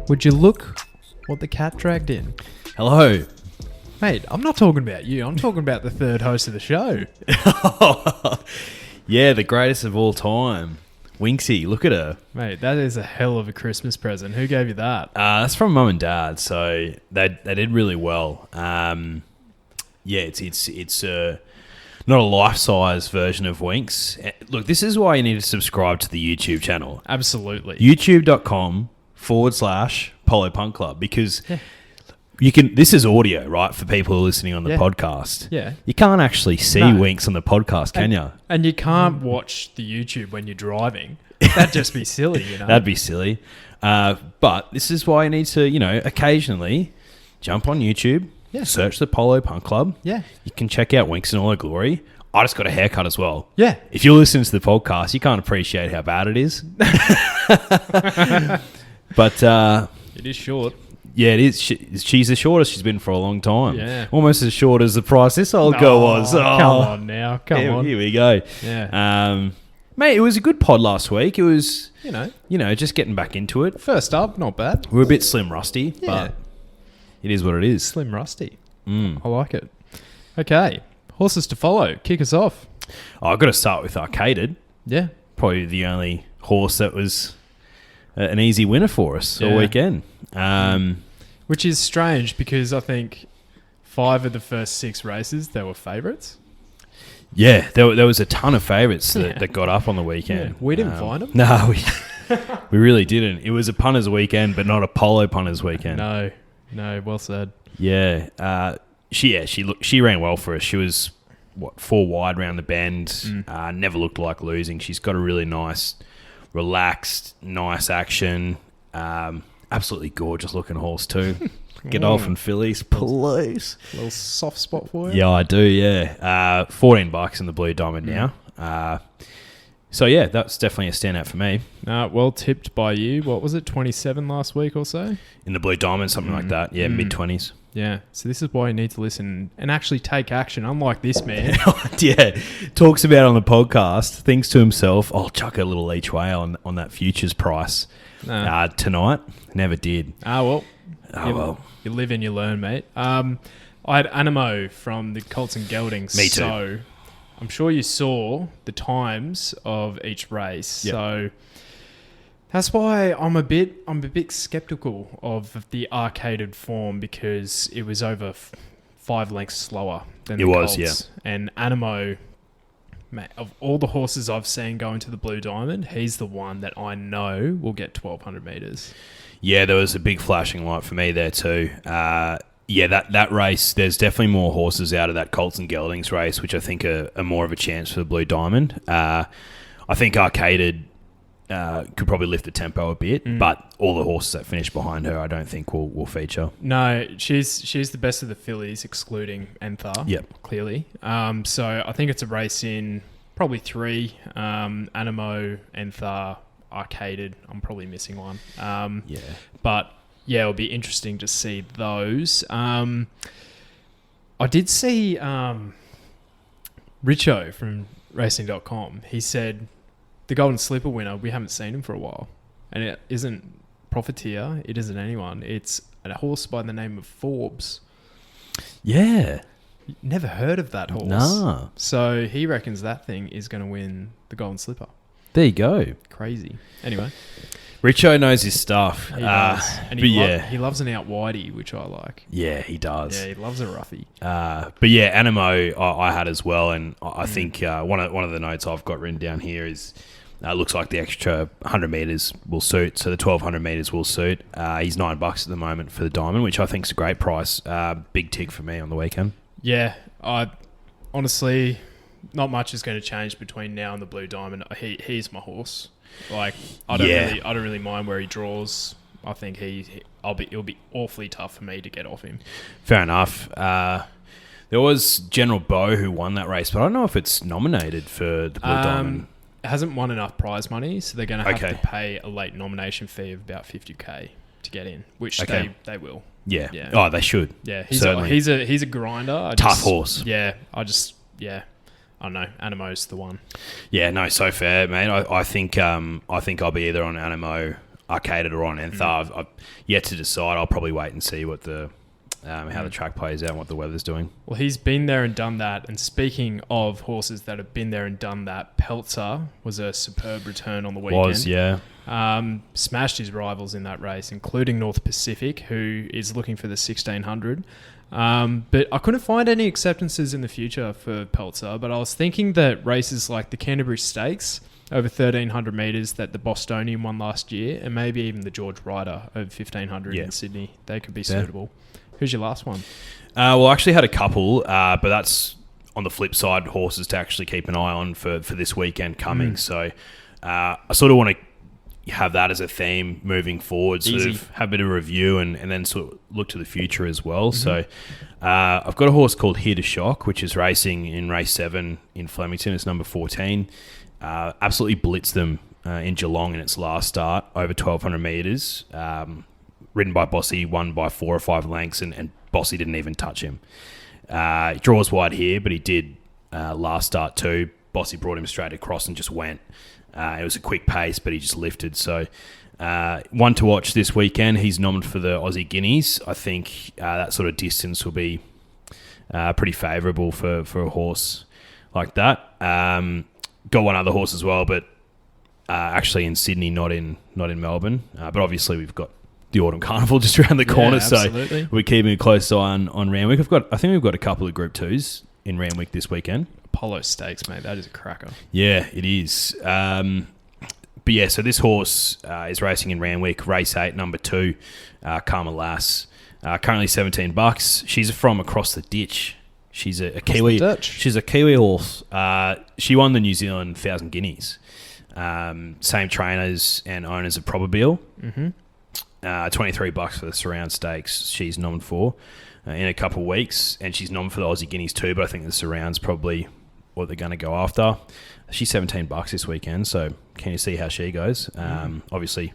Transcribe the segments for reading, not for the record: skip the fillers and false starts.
Would you look what the cat dragged in? Hello. Mate, I'm not talking about you. I'm talking about the third host of the show. Yeah, the greatest of all time. Winksy, look at her. Mate, that is a hell of a Christmas present. Who gave you that? That's from Mum and Dad, so they did really well. Yeah, it's not a life-size version of Winks. Look, this is why you need to subscribe to the YouTube channel. Absolutely. YouTube.com/Polo Punt Club, because you can. This is audio, right, for people who are listening on the podcast. Yeah. You can't actually see Winks on the podcast, can you? And you can't watch the YouTube when you're driving. That'd just be silly, you know. That'd be silly. But this is why you need to, occasionally jump on YouTube, search the Polo Punt Club. Yeah. You can check out Winks in all her glory. I just got a haircut as well. Yeah. If you're listening to the podcast, you can't appreciate how bad it is. But it is short. Yeah, it is. She's the shortest she's been for a long time. Yeah. Almost as short as the price this old girl was. Oh, come on now. Come on. Here we go. Yeah. Mate, it was a good pod last week. It was, just getting back into it. First up, not bad. We're a bit slim rusty, but it is what it is. Slim rusty. I like it. Okay. Horses to follow. Kick us off. I've got to start with Arcaded. Yeah. Probably the only horse that was an easy winner for us all weekend. Which is strange because I think 5 of the first 6 races, they were favourites. Yeah, there was a ton of favourites that got up on the weekend. Yeah, we didn't find them. No, we really didn't. It was a punters weekend, but not a polo punters weekend. No, well said. Yeah, she ran well for us. She was 4 wide round the bend. Never looked like losing. She's got a really nice, relaxed, nice action. Absolutely gorgeous looking horse too. Godolphin fillies, please. A little soft spot for you? Yeah, I do, yeah. $14 in the Blue Diamond now. So, yeah, that's definitely a standout for me. Well tipped by you. What was it, 27 last week or so? In the Blue Diamond, something like that. Yeah, mid-20s. Yeah, so this is why you need to listen and actually take action, unlike this man. Yeah, talks about it on the podcast, thinks to himself, I'll chuck a little each way on that futures price tonight. Never did. You live and you learn, mate. I had Animo from the Colts and Geldings. Me too. So I'm sure you saw the times of each race. Yep. So that's why I'm a bit skeptical of the Arcaded form, because it was over 5 lengths slower than the Colts. It was, yeah. And Animo, mate, of all the horses I've seen go into the Blue Diamond, he's the one that I know will get 1,200 metres. Yeah, there was a big flashing light for me there too. That race, there's definitely more horses out of that Colts and Geldings race, which I think are more of a chance for the Blue Diamond. I think Arcaded could probably lift the tempo a bit, but all the horses that finish behind her, I don't think will feature. No, she's the best of the fillies, excluding Enthar. Yep, clearly. So I think it's a race in probably 3. Animo, Enthar, Arcaded. I'm probably missing one. But yeah, it'll be interesting to see those. I did see Richo from Racing.com. He said the Golden Slipper winner, we haven't seen him for a while. And it isn't Profiteer. It isn't anyone. It's a horse by the name of Forbes. Yeah. Never heard of that horse. No. So he reckons that thing is going to win the Golden Slipper. There you go. Crazy. Anyway. Richo knows his stuff. He does. And he loves an out widey, which I like. Yeah, he does. Yeah, he loves a roughie. But yeah, Animo I had as well, and I think one of the notes I've got written down here is looks like the extra 100 metres will suit, so the 1,200 metres will suit. He's $9 at the moment for the Diamond, which I think is a great price. Big tick for me on the weekend. Yeah, honestly, not much is going to change between now and the Blue Diamond. He's my horse. Like, I don't really mind where he draws. I think it'll be awfully tough for me to get off him. Fair enough. There was General Bow who won that race, but I don't know if it's nominated for the Blue Diamond. It hasn't won enough prize money, so they're going to have to pay a late nomination fee of about $50,000 to get in, which they will. Yeah. Oh, they should. Yeah. He's a grinder. Tough horse. Yeah. I don't know. Animo's the one. Yeah. No. So fair, mate. I think I'll be either on Animo Arcaded or on Enthar. I've yet to decide. I'll probably wait and see what how the track plays out and what the weather's doing. Well, he's been there and done that. And speaking of horses that have been there and done that, Peltzer was a superb return on the weekend. Smashed his rivals in that race, including North Pacific, who is looking for the 1600. But I couldn't find any acceptances in the future for Peltzer. But I was thinking that races like the Canterbury Stakes over 1,300 metres that the Bostonian won last year, and maybe even the George Ryder over 1,500 in Sydney, they could be suitable. Who's your last one? Well, I actually had a couple, but that's on the flip side, horses to actually keep an eye on for this weekend coming. So I sort of want to have that as a theme moving forward, sort of have a bit of a review and then sort of look to the future as well. So I've got a horse called Here to Shock, which is racing in race 7 in Flemington. It's number 14. Absolutely blitzed them in Geelong in its last start, over 1,200 metres. Ridden by Bossy, won by 4 or 5 lengths, and Bossy didn't even touch him. He draws wide here, but he did last start too. Bossy brought him straight across and just went. It was a quick pace, but he just lifted. So one to watch this weekend. He's nominated for the Aussie Guineas. I think that sort of distance will be pretty favourable for a horse like that. Got one other horse as well, but actually in Sydney, not in Melbourne. But obviously we've got the Autumn Carnival just around the corner, so we're keeping a close eye on Randwick. I think we've got a couple of Group 2s in Randwick this weekend. Apollo Stakes, mate, that is a cracker. Yeah, it is. But yeah, so this horse is racing in Randwick, race 8, number 2, Karma Lass. Currently $17. She's from across the ditch. She's a Kiwi. She's a Kiwi horse. She won the New Zealand 1,000 Guineas. Same trainers and owners of Probabile. $23 for the Surround Stakes. She's nominated for in a couple of weeks, and she's nominated for the Aussie Guineas too. But I think the Surround's probably what they're going to go after. She's $17 this weekend, so can you see how she goes? Obviously,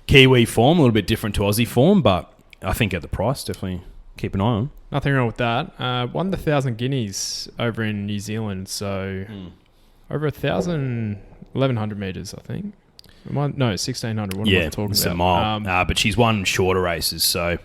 Kiwi form a little bit different to Aussie form, but I think at the price, definitely keep an eye on. Nothing wrong with that. Won the 1,000 Guineas over in New Zealand, so over 1,100 metres, I think. No, 1,600. What am I talking about? Mile. But she's won shorter races, so...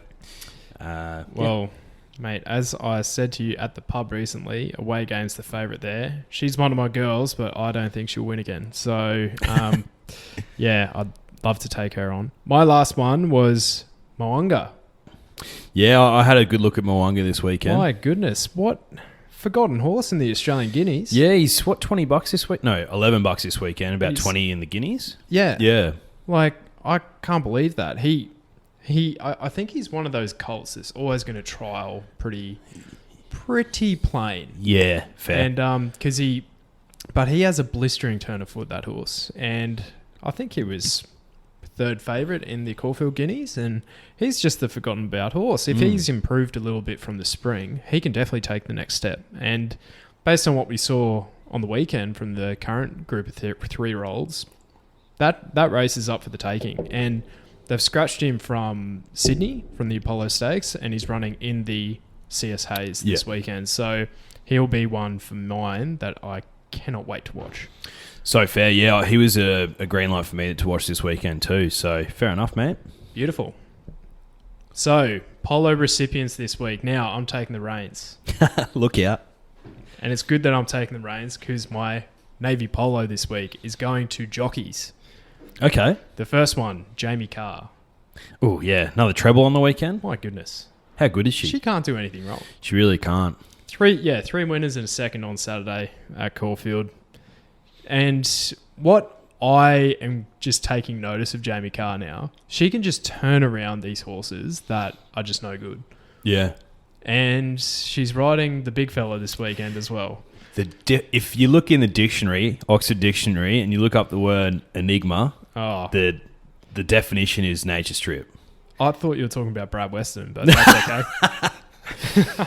mate, as I said to you at the pub recently, away game's the favourite there. She's one of my girls, but I don't think she'll win again. So, I'd love to take her on. My last one was Mo'unga. Yeah, I had a good look at Mo'unga this weekend. My goodness, what forgotten horse in the Australian Guineas. Yeah, he's what, $20 this week? No, $11 this weekend, about 20 in the Guineas. Yeah. Yeah. Like, I can't believe that. I think he's one of those colts that's always going to trial pretty plain. Yeah, fair. And but he has a blistering turn of foot, that horse, and I think he was third favourite in the Caulfield Guineas, and he's just the forgotten about horse. If he's improved a little bit from the spring, he can definitely take the next step. And based on what we saw on the weekend from the current group of 3-year-olds, that race is up for the taking. And they've scratched him from Sydney, from the Apollo Stakes, and he's running in the CS Hayes this weekend. So he'll be one for mine that I cannot wait to watch. So fair, yeah. He was a green light for me to watch this weekend too. So fair enough, mate. Beautiful. So, Polo Recipients this week. Now, I'm taking the reins. Look out. And it's good that I'm taking the reins because my Navy Polo this week is going to jockeys. Okay. The first one, Jamie Carr. Oh, yeah. Another treble on the weekend? My goodness. How good is she? She can't do anything wrong. She really can't. 3 winners and a second on Saturday at Caulfield. And what I am just taking notice of Jamie Carr now, she can just turn around these horses that are just no good. Yeah. And she's riding the big fella this weekend as well. If you look in the dictionary, Oxford Dictionary, and you look up the word enigma, the definition is nature strip. I thought you were talking about Brad Weston, but that's okay.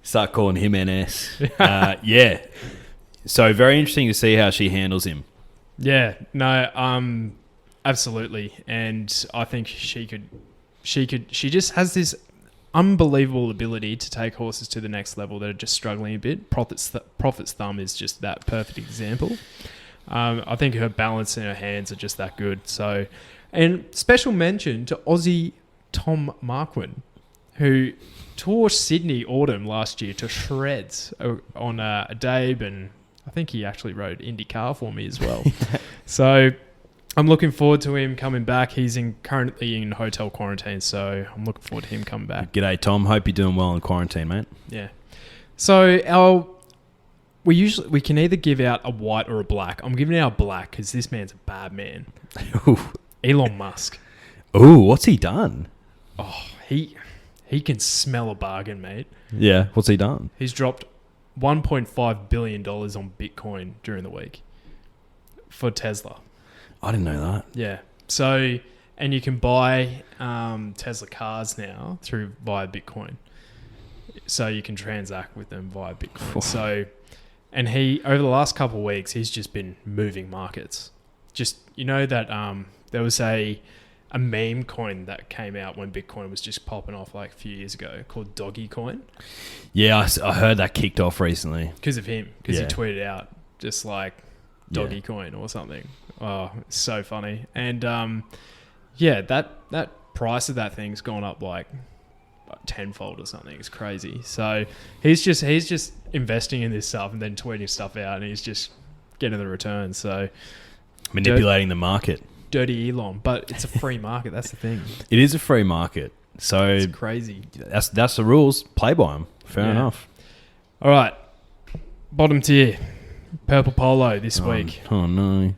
Start calling him NS. Yeah. So very interesting to see how she handles him. Yeah, no, absolutely. And I think she just has this unbelievable ability to take horses to the next level that are just struggling a bit. Prophet's Thumb is just that perfect example. I think her balance and her hands are just that good. So, And special mention to Aussie Tom Marquand, who tore Sydney Autumn last year to shreds on a Dabe, and I think he actually rode IndyCar for me as well. So I'm looking forward to him coming back. He's currently in hotel quarantine, so I'm looking forward to him coming back. G'day, Tom. Hope you're doing well in quarantine, mate. Yeah. So we can either give out a white or a black. I'm giving out a black because this man's a bad man. Elon Musk. Ooh, what's he done? Oh, he can smell a bargain, mate. Yeah, what's he done? He's dropped $1.5 billion on Bitcoin during the week for Tesla. I didn't know that. Yeah. So, and you can buy Tesla cars now via Bitcoin. So you can transact with them via Bitcoin. So, and over the last couple of weeks, he's just been moving markets. Just, that there was a meme coin that came out when Bitcoin was just popping off like a few years ago called Doggy Coin. Yeah, I heard that kicked off recently. Because of him. Because he tweeted out just like Doggy Coin or something. Oh, it's so funny. And that price of that thing's gone up like tenfold or something. It's crazy. So he's just investing in this stuff and then tweeting stuff out, and he's just getting the returns. So manipulating the market. Dirty Elon, but it's a free market. That's the thing. It is a free market. So it's crazy. That's the rules. Play by them. Fair enough. All right. Bottom tier. Purple Polo this week. Oh, no.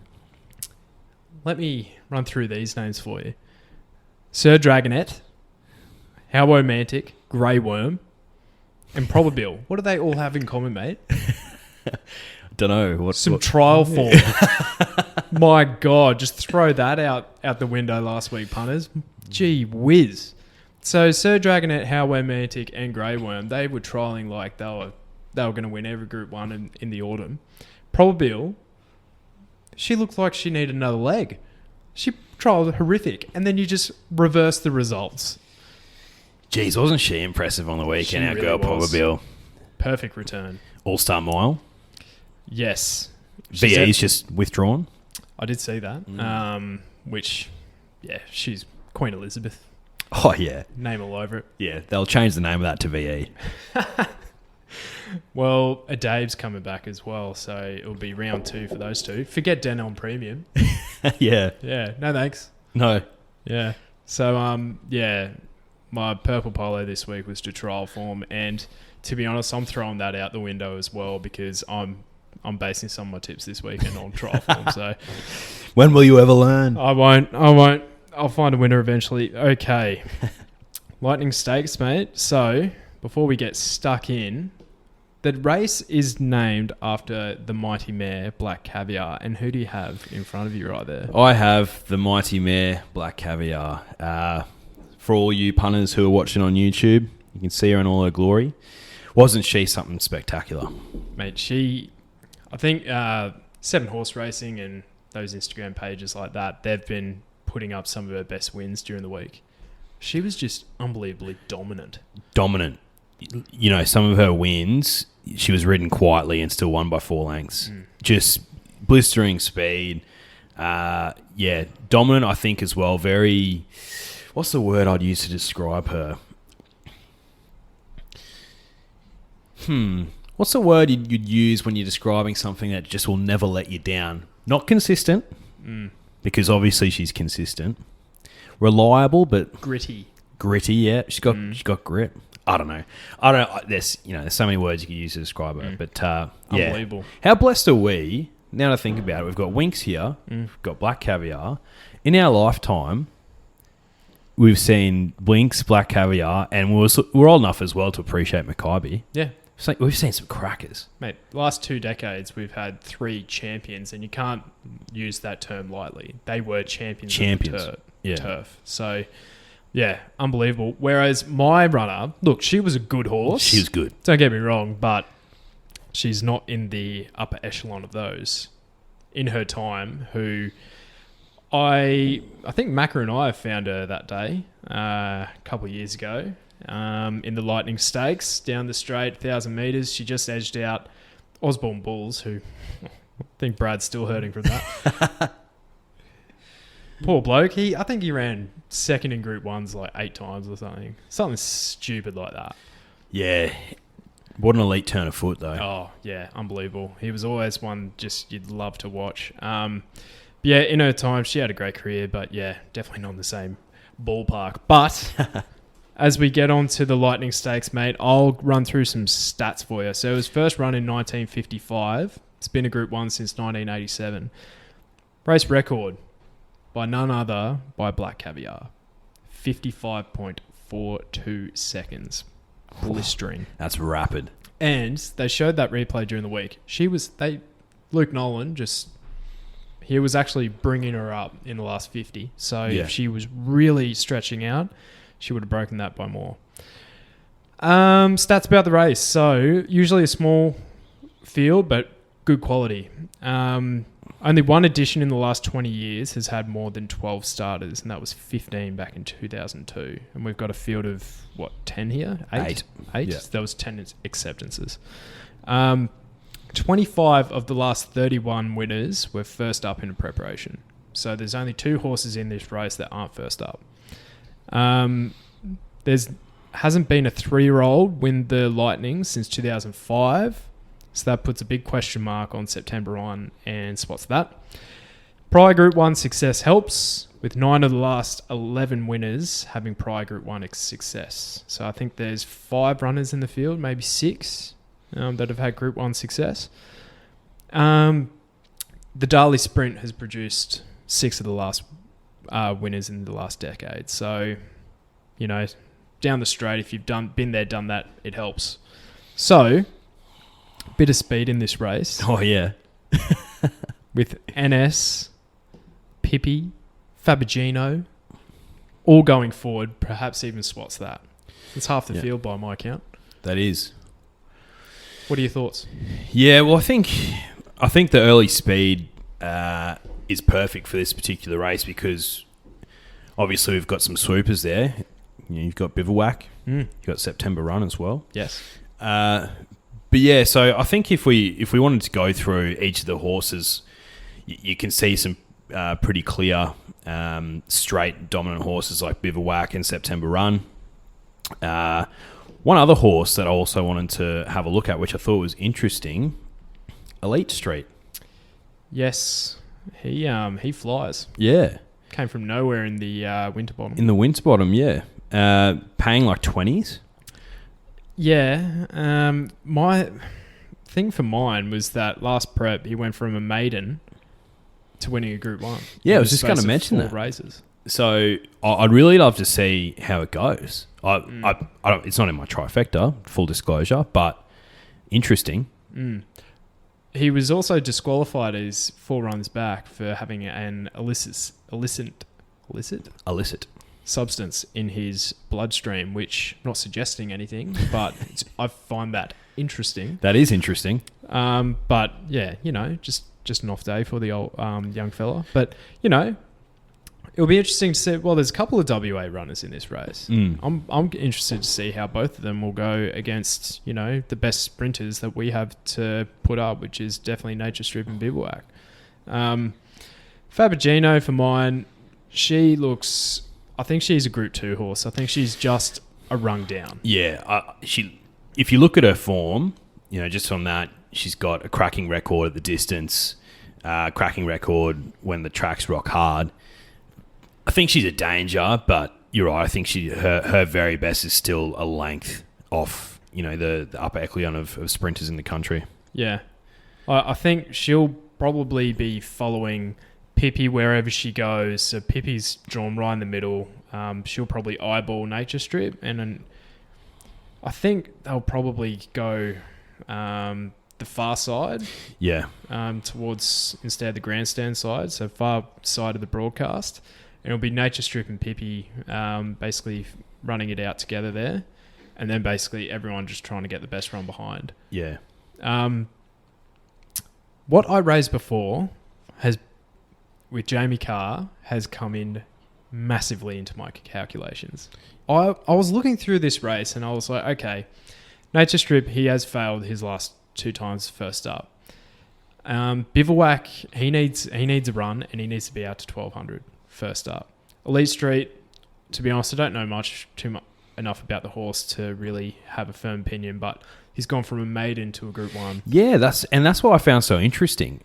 Let me run through these names for you. Sir Dragonet, How Romantic, Grey Worm, and Probabil. What do they all have in common, mate? Don't know. Some trial form. My God, just throw that out the window last week, punters. Gee whiz. So Sir Dragonet, How Romantic, and Grey Worm, they were trialling like they were going to win every Group 1 in the autumn. Probabil, she looked like she needed another leg. She trialled horrific, and then you just reverse the results. Jeez, wasn't she impressive on the weekend? Our really girl Probabil. Perfect return. All-Star Mile. Yes. VE's just withdrawn. I did see that. Which, she's Queen Elizabeth. Oh, yeah. Name all over it. Yeah, they'll change the name of that to VE. Well, a Dave's coming back as well, so it'll be round 2 for those two. Forget Denon Premium. Yeah. Yeah, no thanks. No. Yeah. So, my Purple Polo this week was to trial form, and to be honest, I'm throwing that out the window as well because I'm basing some of my tips this weekend on trial form. So, when will you ever learn? I won't. I'll find a winner eventually. Okay. Lightning Stakes, mate. So, before we get stuck in, the race is named after the mighty mare, Black Caviar. And who do you have in front of you right there? I have the mighty mare, Black Caviar. For all you punters who are watching on YouTube, you can see her in all her glory. Wasn't she something spectacular? Mate, I think 7 Horse Racing and those Instagram pages like that, they've been putting up some of her best wins during the week. She was just unbelievably dominant. Some of her wins, she was ridden quietly and still won by 4 lengths. Just blistering speed. Dominant, I think, as well. Very... What's the word I'd use to describe her? What's the word you'd use when you're describing something that just will never let you down? Not consistent, because obviously she's consistent. Reliable, but... Gritty, yeah. She's got grit. I don't know. There's so many words you could use to describe her, but unbelievable. How blessed are we? Now to think about it, we've got Winx here, we've got Black Caviar. In our lifetime, we've seen Winx, Black Caviar, and we're old enough as well to appreciate Makybe. Yeah. So we've seen some crackers. Mate, last 2 decades, we've had 3 champions, and you can't use that term lightly. They were champions. Of the turf. So... yeah, unbelievable. Whereas my runner, look, she was a good horse. She was good. Don't get me wrong, but she's not in the upper echelon of those in her time, who I think Macca and I found her that day a couple of years ago in the Lightning Stakes down the straight, 1,000 metres. She just edged out Osborne Bulls, who I think Brad's still hurting from that. Poor bloke. I think he ran second in Group 1s like 8 times or something. Something stupid like that. Yeah. What an elite turn of foot, though. Oh, yeah. Unbelievable. He was always one just you'd love to watch. Yeah, in her time, she had a great career, but yeah, definitely not in the same ballpark. But as we get on to the Lightning Stakes, mate, I'll run through some stats for you. So it was first run in 1955. It's been a Group 1 since 1987. Race record by none other by Black Caviar. 55.42 seconds. Blistering. That's rapid. And they showed that replay during the week. Luke Nolan he was actually bringing her up in the last 50. So if she was really stretching out, she would have broken that by more. Stats about the race. So usually a small field, but good quality. Only one edition in the last 20 years has had more than 12 starters, and that was 15 back in 2002. And we've got a field of, 10 here? 8? Yeah. There was 10 acceptances. 25 of the last 31 winners were first up in a preparation. So there's only 2 horses in this race that aren't first up. There's hasn't been a 3-year-old win the Lightning since 2005. So that puts a big question mark on September 1 and spots that. Prior Group 1 success helps, with 9 of the last 11 winners having prior Group 1 success. So I think there's 5 runners in the field, maybe 6, that have had Group 1 success. The Darley Sprint has produced 6 of the last winners in the last decade. So, down the straight, if you've been there, done that, it helps. So, bit of speed in this race. Oh, yeah. With NS, Pippi, Fabergino, all going forward, perhaps even spots that. It's half the field by my count. That is. What are your thoughts? Yeah, well, I think the early speed is perfect for this particular race because obviously we've got some swoopers there. You've got Bivouac. You've got September Run as well. Yes. But yeah, so I think if we wanted to go through each of the horses, you can see some pretty clear straight dominant horses like Bivouac and September Run. One other horse that I also wanted to have a look at, which I thought was interesting, Elite Street. Yes, he flies. Yeah, came from nowhere in the Winterbottom. In the Winterbottom, yeah, paying like 20s. Yeah, my thing for mine was that last prep he went from a maiden to winning a Group 1. Yeah, I was just going to mention that. Races. So I'd really love to see how it goes. I don't, it's not in my trifecta, full disclosure, but interesting. He was also disqualified as 4 runs back for having an illicit substance in his bloodstream, which I'm not suggesting anything, but I find that interesting. That is interesting. But yeah, just an off day for the old young fella. But it'll be interesting to see. Well, there's a couple of WA runners in this race. I'm interested to see how both of them will go against the best sprinters that we have to put up, which is definitely Nature Strip and Bivouac. Fabergino for mine, I think she's a Group 2 horse. I think she's just a rung down. Yeah, if you look at her form, just on that, she's got a cracking record at the distance, cracking record when the tracks rock hard. I think she's a danger, but you're right. I think her very best is still a length off, the upper echelon of sprinters in the country. Yeah. I think she'll probably be following Pippi wherever she goes. So Pippi's drawn right in the middle. She'll probably eyeball Nature Strip, and then I think they'll probably go the far side. Yeah. Towards instead of the grandstand side, so far side of the broadcast. And it'll be Nature Strip and Pippi basically running it out together there. And then basically everyone just trying to get the best run behind. Yeah. What I raised before with Jamie Carr has come in massively into my calculations. I was looking through this race and I was like, okay, Nature Strip, he has failed his last 2 times first up. Bivouac, he needs a run and he needs to be out to 1200. first up. Elite Street, to be honest, I don't know enough about the horse to really have a firm opinion, but he's gone from a maiden to a Group 1. Yeah, that's what I found so interesting.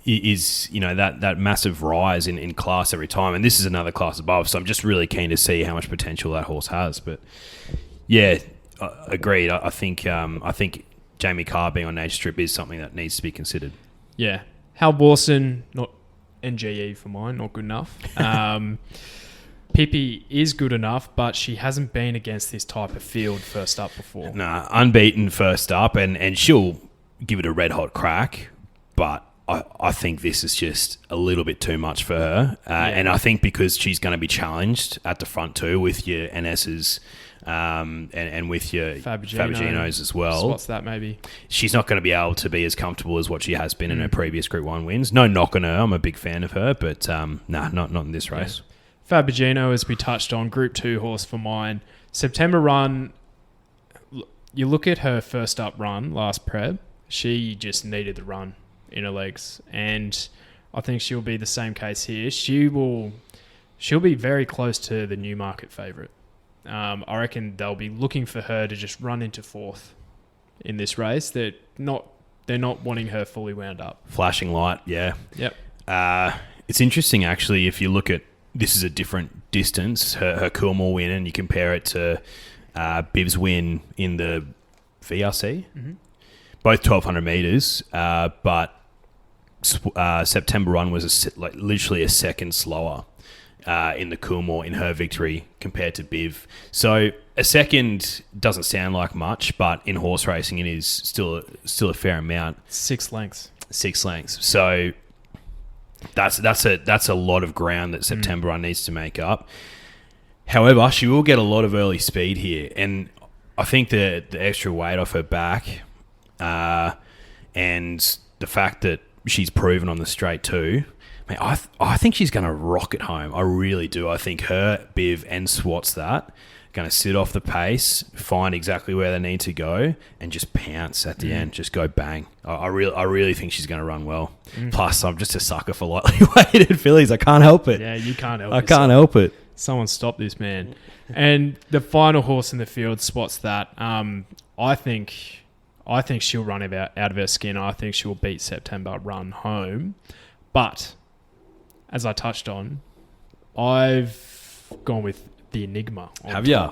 Is that massive rise in class every time, and this is another class above. So I'm just really keen to see how much potential that horse has. But yeah, agreed. I think Jamie Carr being on Nature Strip is something that needs to be considered. Yeah, Hal Borson, not NGE for mine, not good enough. Pippi is good enough, but she hasn't been against this type of field first up before. Nah, unbeaten first up, and she'll give it a red hot crack, but I think this is just a little bit too much for her. And I think because she's going to be challenged at the front too with your NS's and with your Faberginos as well. What's that maybe? She's not going to be able to be as comfortable as what she has been in her previous Group 1 wins. No knock on her. I'm a big fan of her, but not in this race. Yeah. Fabergino, as we touched on, Group 2 horse for mine. September run, you look at her first up run, last prep, she just needed the run in her legs. And I think she'll be the same case here. She'll be very close to the Newmarket favourite. I reckon they'll be looking for her to just run into fourth in this race. They're not wanting her fully wound up. Flashing light, yeah. Yep. It's interesting, actually, if you look at this is a different distance, her Coolmore win, and you compare it to Biv's win in the VRC. Mm-hmm. Both 1,200 metres, but September run was literally a second slower in the Coolmore in her victory compared to Biv. So a second doesn't sound like much, but in horse racing it is still a fair amount. 6 lengths. 6 lengths. So that's a lot of ground that September run needs to make up. However, she will get a lot of early speed here, and I think the extra weight off her back, and the fact that she's proven on the straight too. I think she's going to rock it home. I really do. I think her, Biv, and Swats that going to sit off the pace, find exactly where they need to go, and just pounce at the end. Just go bang. I really think she's going to run well. Plus, I'm just a sucker for lightly weighted fillies. I can't help it. Yeah, you can't help it. I can't help it. Someone stop this man. And the final horse in the field, Swats that. I think she'll run out of her skin. I think she'll beat September run home. But as I touched on, I've gone with the Enigma. Have you?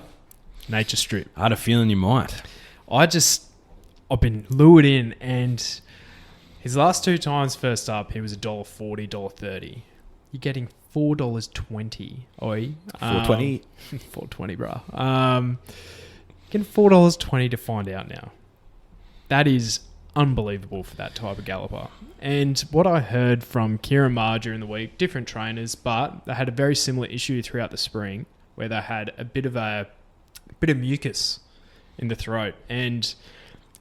Nature Strip. I had a feeling you might. I've been lured in, and his last 2 times first up, he was $1.40, $1.30. You're getting $4.20. Oi. $4.20. $4.20, bruh. Getting $4.20 to find out now. That is unbelievable for that type of galloper. And what I heard from Kieran Marr during the week, different trainers, but they had a very similar issue throughout the spring where they had a bit of mucus in the throat. And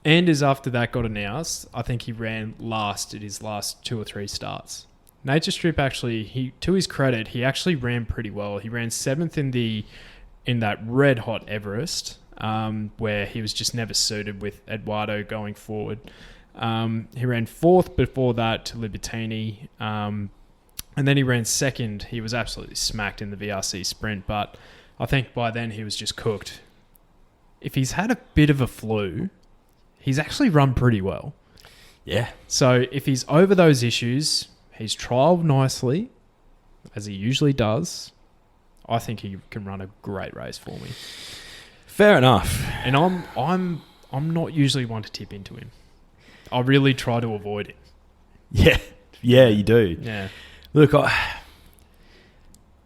Anders, after that got announced, I think he ran last at his last 2 or 3 starts. Nature Strip actually, to his credit, he actually ran pretty well. He ran 7th in that red hot Everest, where he was just never suited with Eduardo going forward. He ran 4th before that to Libertini, and then he ran 2nd. He was absolutely smacked in the VRC sprint, but I think by then he was just cooked. If he's had a bit of a flu, he's actually run pretty well. Yeah. So if he's over those issues, he's trialled nicely, as he usually does. I think he can run a great race for me. Fair enough. And I'm not usually one to tip into him. I really try to avoid it. Yeah, you do. Yeah. Look,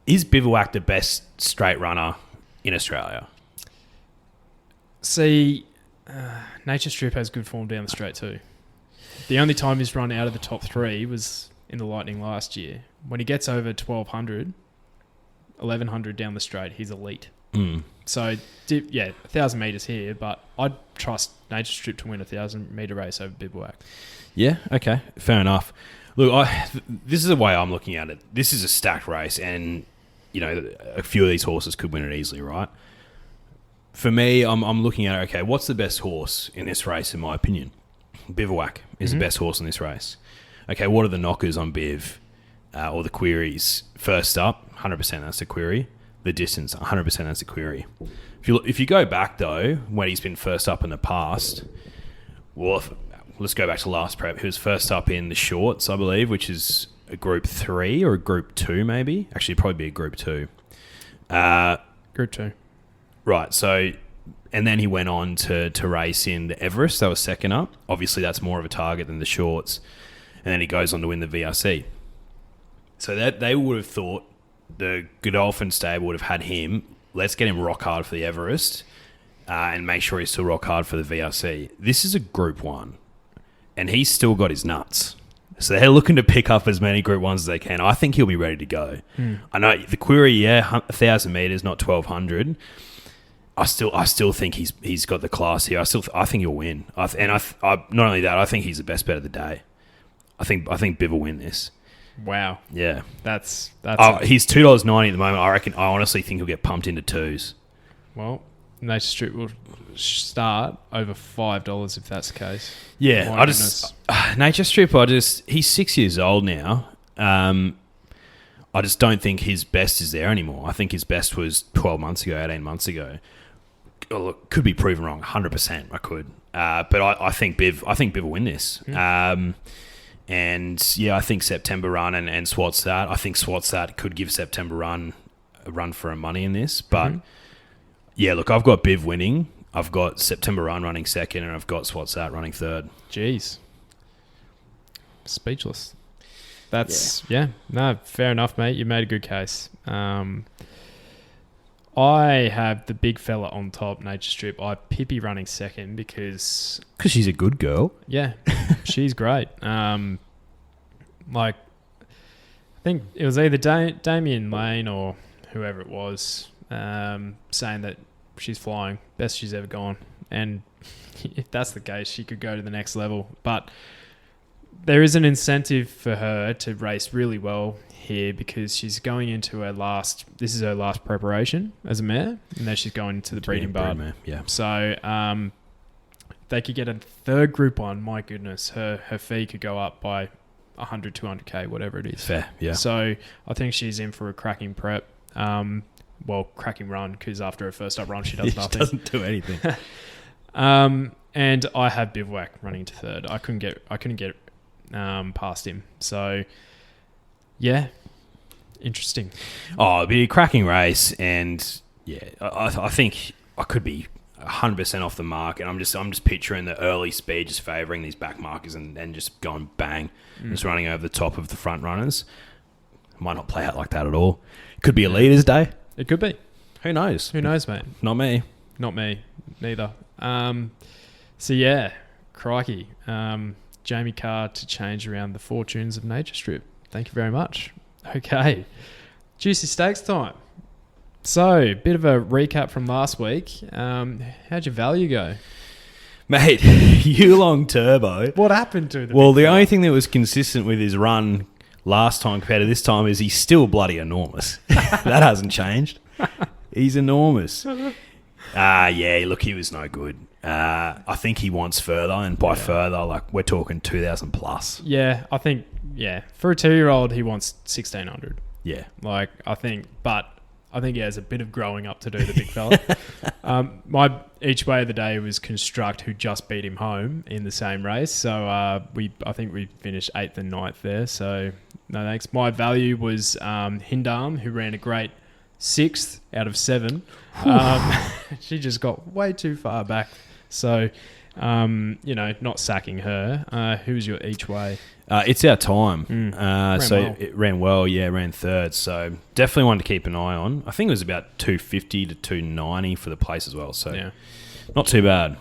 is Bivouac the best straight runner in Australia? See, Nature Strip has good form down the straight too. The only time he's run out of the top 3 was in the Lightning last year. When he gets over 1,200, 1,100 down the straight, he's elite. So, 1,000 metres here, but I'd trust Nature Strip to win a 1,000-metre race over Bivouac. Yeah, okay, fair enough. Look, this is the way I'm looking at it. This is a stacked race, and a few of these horses could win it easily, right? For me, I'm looking at, okay, what's the best horse in this race, in my opinion? Bivouac is the best horse in this race. Okay, what are the knockers on Biv? or the queries first up, 100% that's a query. The distance, 100% that's a query. If you go back, though, when he's been first up in the past, well, let's go back to last prep. He was first up in the shorts, I believe, which is a Group 3 or a Group 2, maybe. Actually, probably be a Group 2. Group 2. Right, so... And then he went on to race in the Everest. That was second up. Obviously, that's more of a target than the shorts. And then he goes on to win the VRC. So that they would have thought, the Godolphin stable would have had him, let's get him rock hard for the Everest and make sure he's still rock hard for the VRC. This is a Group 1, and he's still got his nuts. So they're looking to pick up as many Group 1s as they can. I think he'll be ready to go. I know the query, 1,000 metres, not 1,200. I still think he's got the class here. I think he'll win. Not only that, I think he's the best bet of the day. I think Biv will win this. Wow. Yeah. That's he's $2.90 at the moment. I honestly think he'll get pumped into twos. Well, Nature Strip will start over $5 if that's the case. Yeah, Nature Strip. He's 6 years old now. I just don't think his best is there anymore. I think his best was 12 months ago, 18 months ago. Oh, look, could be proven wrong, 100%. I could, but I think Biv will win this. And yeah, I think September Run and Swats That. I think Swats That could give September Run a run for money in this. But yeah, look, I've got Biv winning. I've got September Run running second, and I've got Swats That running third. Jeez, speechless. That's no, fair enough, mate. You made a good case. I have the big fella on top, Nature Strip. I Pippi running second because she's a good girl. Yeah, she's great. I think it was either Damien Lane or whoever it was saying that she's flying, best she's ever gone. And if that's the case, she could go to the next level. But there is an incentive for her to race really well here because she's going into her last preparation as a mare, and then she's going into the breeding barn. Yeah. So they could get a third Group 1. My goodness, her fee could go up by 100, 200k, whatever it is. Fair, yeah. So I think she's in for a cracking prep. Cracking run, because after her first up run, she does nothing. She doesn't do anything. And I have Bivouac running to third. I couldn't get past him. So, yeah, interesting. Oh, it'll be a cracking race, and yeah, I think I could be 100% off the mark, and I'm just picturing the early speed just favouring these back markers and just going bang, just running over the top of the front runners. Might not play out like that at all. It could be a leader's day. It could be. Who knows? Who knows, mate? Not me. Not me. Neither. So yeah, crikey. Jamie Carr to change around the fortunes of Nature Strip. Thank you very much. Okay. Juicy Stakes time. So, bit of a recap from last week. How'd your value go? Mate, Yulong Turbo. What happened to the Well, the only thing that was consistent with his run last time compared to this time is he's still bloody enormous. That hasn't changed. He's enormous. Yeah, look, he was no good. I think he wants further, and by further, like, we're talking 2,000 plus. Yeah, I think, for a 2-year-old, he wants 1,600. Yeah. I think he has a bit of growing up to do, the big fella. My each way of the day was Construct, who just beat him home in the same race. So I think we finished 8th and 9th there. So no thanks. My value was Hindam, who ran a great 6th out of 7. She just got way too far back. So, not sacking her. Who was your each way? It's our time. It ran well, ran third. So definitely one to keep an eye on. I think it was about 250 to 290 for the place as well. So not too bad.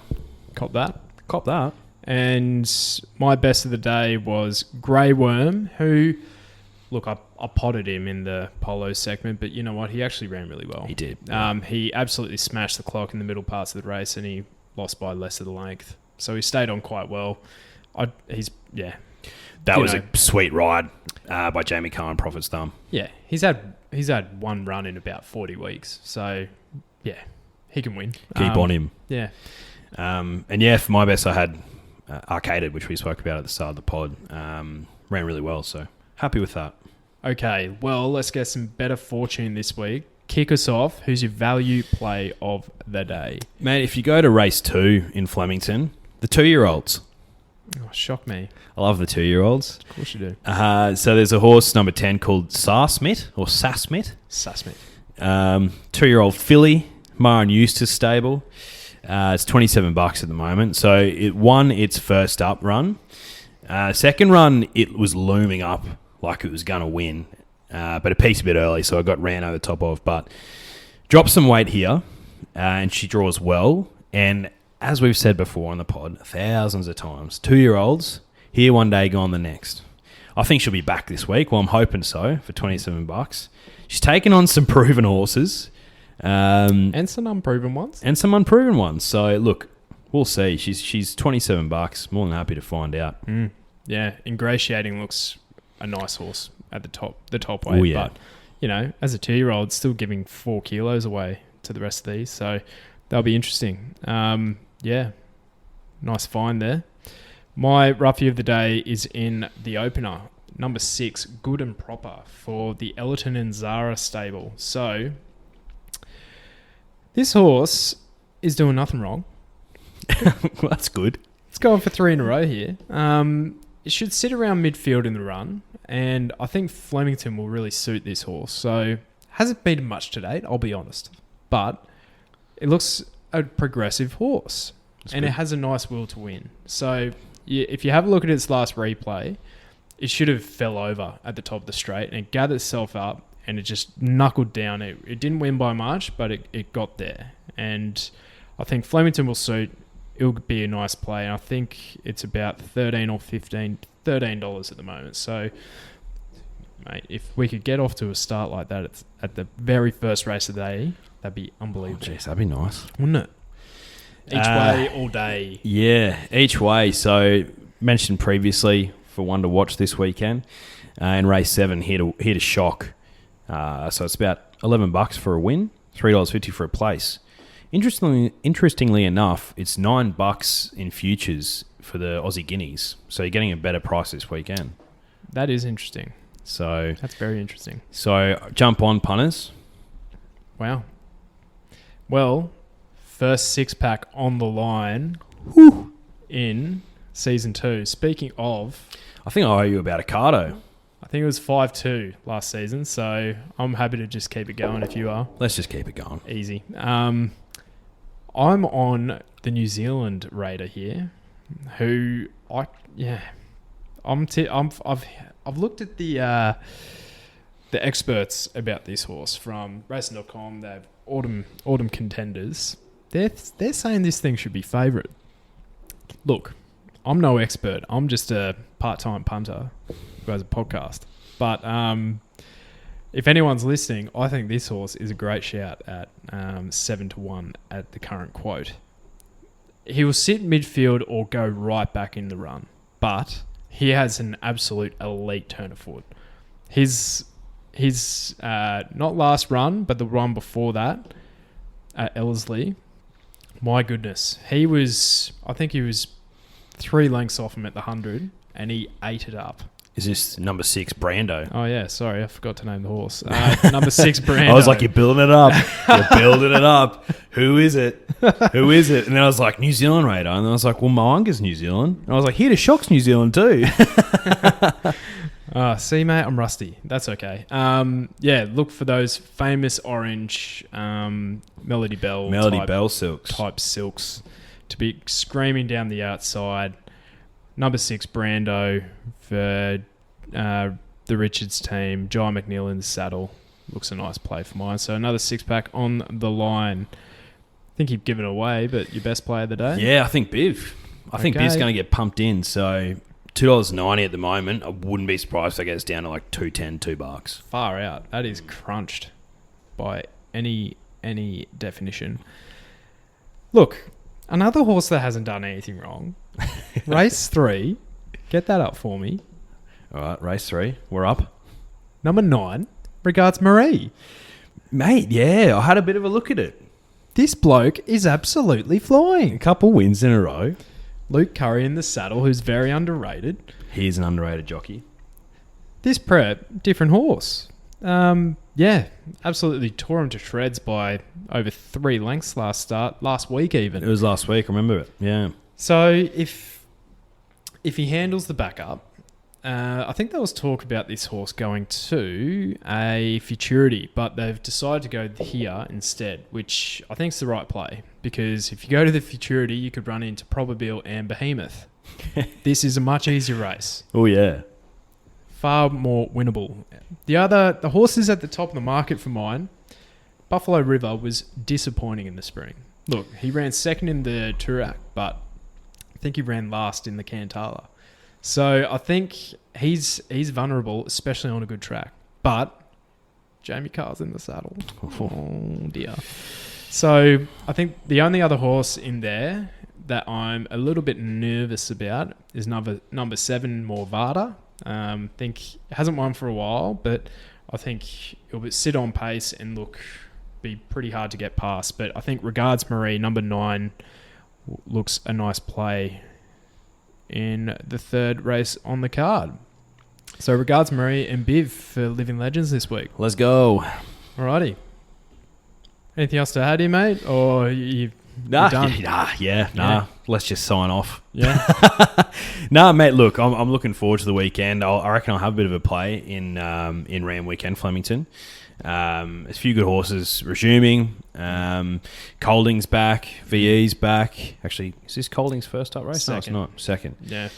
Cop that. Cop that. And my best of the day was Grey Worm, who, look, I potted him in the Polo segment, but you know what? He actually ran really well. He did. He absolutely smashed the clock in the middle parts of the race, and he lost by less of the length. So he stayed on quite well. That was a sweet ride by Jamie Carr and Prophet's Thumb. Yeah, he's had one run in about 40 weeks. So, yeah, he can win. Keep on him. Yeah. For my best, I had Arcaded, which we spoke about at the start of the pod. Ran really well, so happy with that. Okay, well, let's get some better fortune this week. Kick us off. Who's your value play of the day? Mate, if you go to race 2 in Flemington, the 2-year-olds. Oh, shock me. I love the 2-year-olds. Of course you do. So there's a horse, number 10, called Sarsmith, or Sassmith. Sassmith. 2-year-old filly, Mara and Eustace stable. It's $27 at the moment. So it won its first up run. Second run, it was looming up like it was going to win. But it peaked a bit early, so I got ran over the top of. But dropped some weight here, and she draws well. And as we've said before on the pod, thousands of times, 2-year-olds, here one day, gone the next. I think she'll be back this week. Well, I'm hoping so, for $27. She's taken on some proven horses. And some unproven ones. So, look, we'll see. She's $27. More than happy to find out. Yeah, Ingratiating looks a nice horse at the top weight. Oh, yeah. But, you know, as a 2-year-old, still giving 4 kilos away to the rest of these. So that'll be interesting. Yeah, nice find there. My roughie of the day is in the opener. Number 6, Good and Proper for the Ellerton and Zara stable. So this horse is doing nothing wrong. Well, that's good. It's going for 3 in a row here. It should sit around midfield in the run, and I think Flemington will really suit this horse. So hasn't beaten much to date, I'll be honest. But it looks a progressive horse, and it has a nice will to win. So if you have a look at its last replay, it should have fell over at the top of the straight, and it gathered itself up, and it just knuckled down. It didn't win by much, but it got there. And I think Flemington will suit. It'll be a nice play. And I think it's about $13 or $13 at the moment. So, mate, if we could get off to a start like that at the very first race of the day, that'd be unbelievable. Oh, jeez, that'd be nice. Wouldn't it? Each way, all day. Yeah, each way. So, mentioned previously for one to watch this weekend. In race 7, here to shock. So it's about $11 for a win, $3.50 for a place. Interestingly enough, it's $9 in futures for the Aussie Guineas. So you're getting a better price this weekend. That is interesting. So that's very interesting. So jump on, punters. Wow. Well, first 6-pack on the line in season 2. Speaking of, I think I owe you about a cardo. I think it was 5-2 last season, so I'm happy to just keep it going if you are. Let's just keep it going. Easy. I'm on the New Zealand Raider here, who I've looked at the experts about this horse from Racing.com. They have autumn contenders. They're saying this thing should be favourite. Look, I'm no expert. I'm just a part-time punter who has a podcast. But if anyone's listening, I think this horse is a great shout at 7-1 at the current quote. He will sit midfield or go right back in the run, but he has an absolute elite turn of foot. His not last run, but the run before that at Ellerslie, my goodness, I think he was 3 lengths off him at the 100, and he ate it up. Is this number 6 Brando? Oh, yeah. Sorry, I forgot to name the horse. Number 6 Brando. I was like, you're building it up. You're building it up. Who is it? Who is it? And then I was like, New Zealand Raider. And then I was like, well, Moanga's New Zealand. And I was like, here to shock's New Zealand too. See, mate, I'm rusty. That's okay. Yeah, look for those famous orange Melody Bell silks. Type silks to be screaming down the outside. Number 6 Brando for the Richards team. Jai McNeil in the saddle. Looks a nice play for mine. So another 6-pack on the line. I think you've given it away, but your best play of the day? Yeah, I think Biv. I think Biv's going to get pumped in. So $2.90 at the moment. I wouldn't be surprised if that goes down to like $2.10, $2. Far out. That is crunched by any definition. Look, another horse that hasn't done anything wrong. Race 3. Get that up for me. All right, race 3. We're up. Number 9. Regards Marie. Mate, yeah, I had a bit of a look at it. This bloke is absolutely flying. A couple wins in a row. Luke Curry in the saddle, who's very underrated. He's an underrated jockey. This prep, different horse. Yeah, absolutely tore him to shreds by over 3 lengths last week even. It was last week, I remember it. Yeah. So if he handles the backup, I think there was talk about this horse going to a futurity, but they've decided to go here instead, which I think is the right play, because if you go to the futurity, you could run into Probabile and Behemoth. This is a much easier race. Oh, yeah. Far more winnable. The horses at the top of the market for mine, Buffalo River was disappointing in the spring. Look, he ran second in the Toorak, but I think he ran last in the Cantala. So I think he's vulnerable, especially on a good track. But Jamie Carr's in the saddle. Oh dear. So I think the only other horse in there that I'm a little bit nervous about is number 7, Morvada. Think hasn't won for a while, but I think he'll sit on pace and be pretty hard to get past. But I think Regards Marie, number 9, looks a nice play in the third race on the card. So Regards Marie and Biv for Living Legends this week. Let's go. Alrighty. Anything else to add here, mate? Or you're done? Nah. Let's just sign off. Yeah. Nah, mate, look, I'm looking forward to the weekend. I reckon I'll have a bit of a play in Ram Weekend, Flemington. There's a few good horses resuming. Colding's back. VE's back. Actually, is this Colding's first up race? Second. No, it's not. Second. Yeah.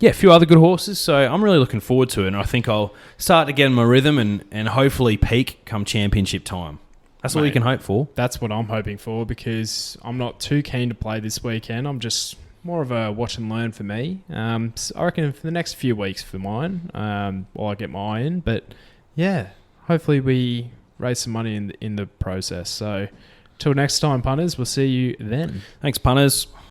A few other good horses. So I'm really looking forward to it. And I think I'll start to get in my rhythm and hopefully peak come championship time. That's all you can hope for. That's what I'm hoping for, because I'm not too keen to play this weekend. I'm just more of a watch and learn for me. So I reckon for the next few weeks for mine, while I get my eye in. But yeah, hopefully we raise some money in the process. So till next time, punters, we'll see you then. Thanks, punters.